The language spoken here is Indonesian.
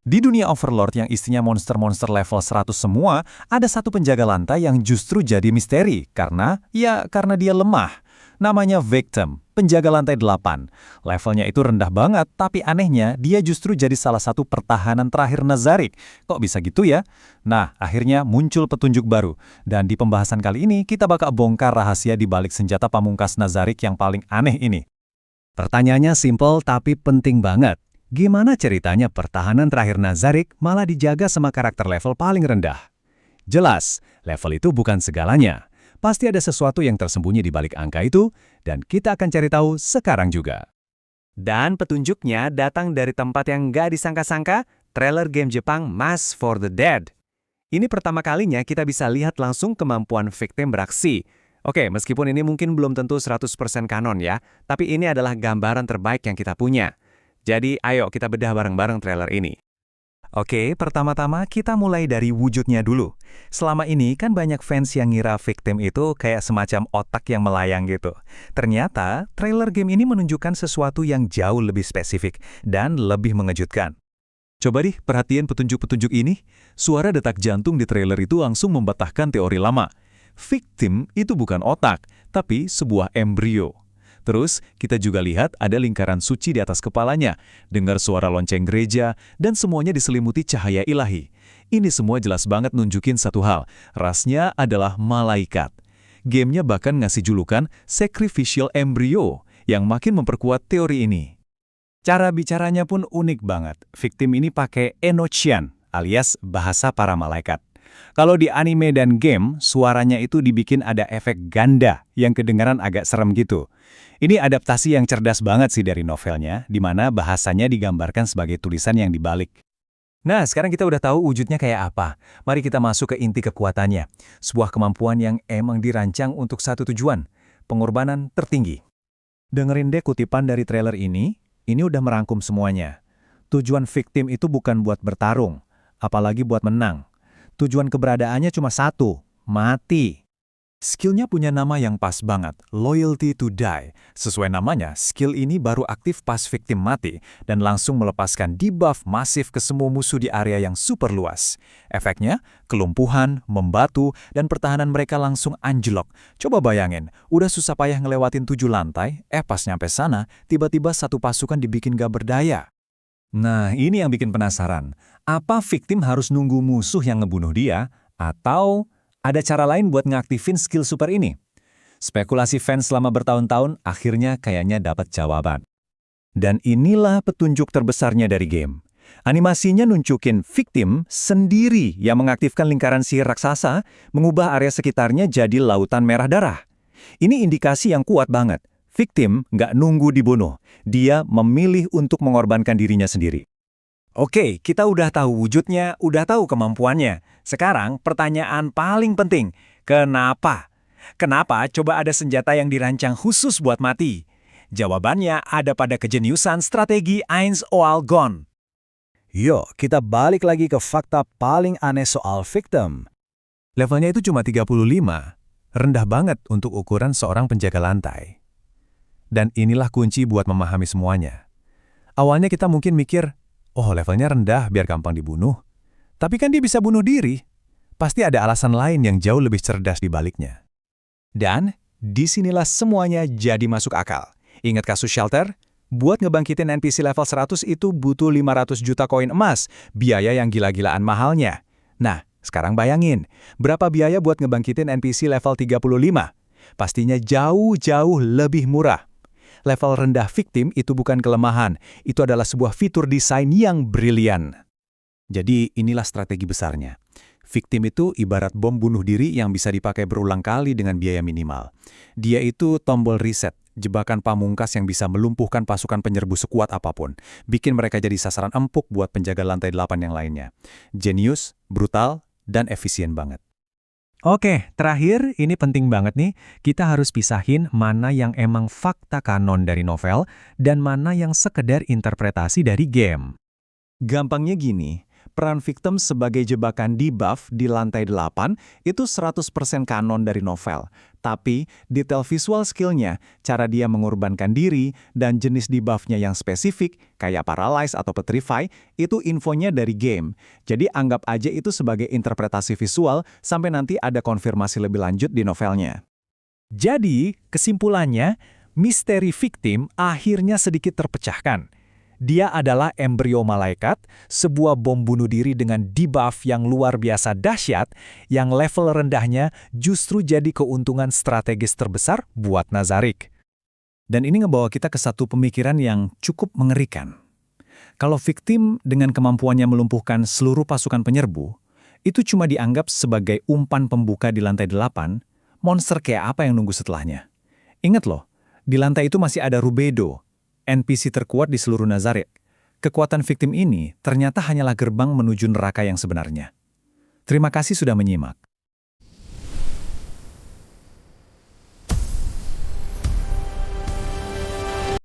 Di dunia Overlord yang isinya monster-monster level 100 semua, ada satu penjaga lantai yang justru jadi misteri karena dia lemah. Namanya Victim, penjaga lantai 8. Levelnya itu rendah banget, tapi anehnya dia justru jadi salah satu pertahanan terakhir Nazarik. Kok bisa gitu ya? Nah, akhirnya muncul petunjuk baru. Dan di pembahasan kali ini kita bakal bongkar rahasia di balik senjata pamungkas Nazarik yang paling aneh ini. Pertanyaannya simpel tapi penting banget. Gimana ceritanya pertahanan terakhir Nazarik malah dijaga sama karakter level paling rendah? Jelas, level itu bukan segalanya. Pasti ada sesuatu yang tersembunyi di balik angka itu, dan kita akan cari tahu sekarang juga. Dan petunjuknya datang dari tempat yang nggak disangka-sangka, trailer game Jepang Mass for the Dead. Ini pertama kalinya kita bisa lihat langsung kemampuan Victim beraksi. Oke, meskipun ini mungkin belum tentu 100% kanon ya, tapi ini adalah gambaran terbaik yang kita punya. Jadi, ayo kita bedah bareng-bareng trailer ini. Oke, pertama-tama kita mulai dari wujudnya dulu. Selama ini kan banyak fans yang ngira Victim itu kayak semacam otak yang melayang gitu. Ternyata, trailer game ini menunjukkan sesuatu yang jauh lebih spesifik dan lebih mengejutkan. Coba deh perhatiin petunjuk-petunjuk ini. Suara detak jantung di trailer itu langsung membantahkan teori lama. Victim itu bukan otak, tapi sebuah embrio. Terus, kita juga lihat ada lingkaran suci di atas kepalanya, dengar suara lonceng gereja, dan semuanya diselimuti cahaya ilahi. Ini semua jelas banget nunjukin satu hal, rasnya adalah malaikat. Gamenya bahkan ngasih julukan Sacrificial Embryo, yang makin memperkuat teori ini. Cara bicaranya pun unik banget. Victim ini pakai Enochian, alias bahasa para malaikat. Kalau di anime dan game, suaranya itu dibikin ada efek ganda yang kedengaran agak serem gitu. Ini adaptasi yang cerdas banget sih dari novelnya, di mana bahasanya digambarkan sebagai tulisan yang dibalik. Nah, sekarang kita udah tahu wujudnya kayak apa. Mari kita masuk ke inti kekuatannya. Sebuah kemampuan yang emang dirancang untuk satu tujuan, pengorbanan tertinggi. Dengerin deh kutipan dari trailer ini udah merangkum semuanya. Tujuan Victim itu bukan buat bertarung, apalagi buat menang. Tujuan keberadaannya cuma satu, mati. Skillnya punya nama yang pas banget, Loyalty to Die. Sesuai namanya, skill ini baru aktif pas Victim mati dan langsung melepaskan debuff masif ke semua musuh di area yang super luas. Efeknya, kelumpuhan, membatu, dan pertahanan mereka langsung anjlok. Coba bayangin, udah susah payah ngelewatin 7 lantai, pas nyampe sana, tiba-tiba satu pasukan dibikin gak berdaya. Nah, ini yang bikin penasaran. Apa Victim harus nunggu musuh yang ngebunuh dia, atau ada cara lain buat ngaktifin skill super ini? Spekulasi fans selama bertahun-tahun akhirnya kayaknya dapat jawaban. Dan inilah petunjuk terbesarnya dari game. Animasinya nunjukin Victim sendiri yang mengaktifkan lingkaran sihir raksasa, mengubah area sekitarnya jadi lautan merah darah. Ini indikasi yang kuat banget. Victim nggak nunggu dibunuh. Dia memilih untuk mengorbankan dirinya sendiri. Oke, kita udah tahu wujudnya, udah tahu kemampuannya. Sekarang pertanyaan paling penting, kenapa? Kenapa coba ada senjata yang dirancang khusus buat mati? Jawabannya ada pada kejeniusan strategi Ainz Oal Gon. Yuk, kita balik lagi ke fakta paling aneh soal Victim. Levelnya itu cuma 35, rendah banget untuk ukuran seorang penjaga lantai. Dan inilah kunci buat memahami semuanya. Awalnya kita mungkin mikir, oh levelnya rendah biar gampang dibunuh. Tapi kan dia bisa bunuh diri. Pasti ada alasan lain yang jauh lebih cerdas di baliknya. Dan disinilah semuanya jadi masuk akal. Ingat kasus Shelter? Buat ngebangkitin NPC level 100 itu butuh 500 juta koin emas, biaya yang gila-gilaan mahalnya. Nah, sekarang bayangin, berapa biaya buat ngebangkitin NPC level 35? Pastinya jauh-jauh lebih murah. Level rendah Victim itu bukan kelemahan, itu adalah sebuah fitur desain yang brilian. Jadi inilah strategi besarnya. Victim itu ibarat bom bunuh diri yang bisa dipakai berulang kali dengan biaya minimal. Dia itu tombol reset, jebakan pamungkas yang bisa melumpuhkan pasukan penyerbu sekuat apapun, bikin mereka jadi sasaran empuk buat penjaga lantai 8 yang lainnya. Jenius, brutal, dan efisien banget. Oke, terakhir ini penting banget nih, kita harus pisahin mana yang emang fakta kanon dari novel dan mana yang sekedar interpretasi dari game. Gampangnya gini, peran Victim sebagai jebakan debuff di lantai 8 itu 100% kanon dari novel. Tapi, detail visual skill-nya, cara dia mengorbankan diri, dan jenis debuff-nya yang spesifik, kayak paralyze atau petrify, itu infonya dari game. Jadi anggap aja itu sebagai interpretasi visual sampai nanti ada konfirmasi lebih lanjut di novelnya. Jadi, kesimpulannya, misteri Victim akhirnya sedikit terpecahkan. Dia adalah embrio malaikat, sebuah bom bunuh diri dengan debuff yang luar biasa dahsyat, yang level rendahnya justru jadi keuntungan strategis terbesar buat Nazarick. Dan ini ngebawa kita ke satu pemikiran yang cukup mengerikan. Kalau Victim dengan kemampuannya melumpuhkan seluruh pasukan penyerbu, itu cuma dianggap sebagai umpan pembuka di lantai 8, monster kayak apa yang nunggu setelahnya? Ingat loh, di lantai itu masih ada Rubedo, NPC terkuat di seluruh Nazarick. Kekuatan Victim ini ternyata hanyalah gerbang menuju neraka yang sebenarnya. Terima kasih sudah menyimak.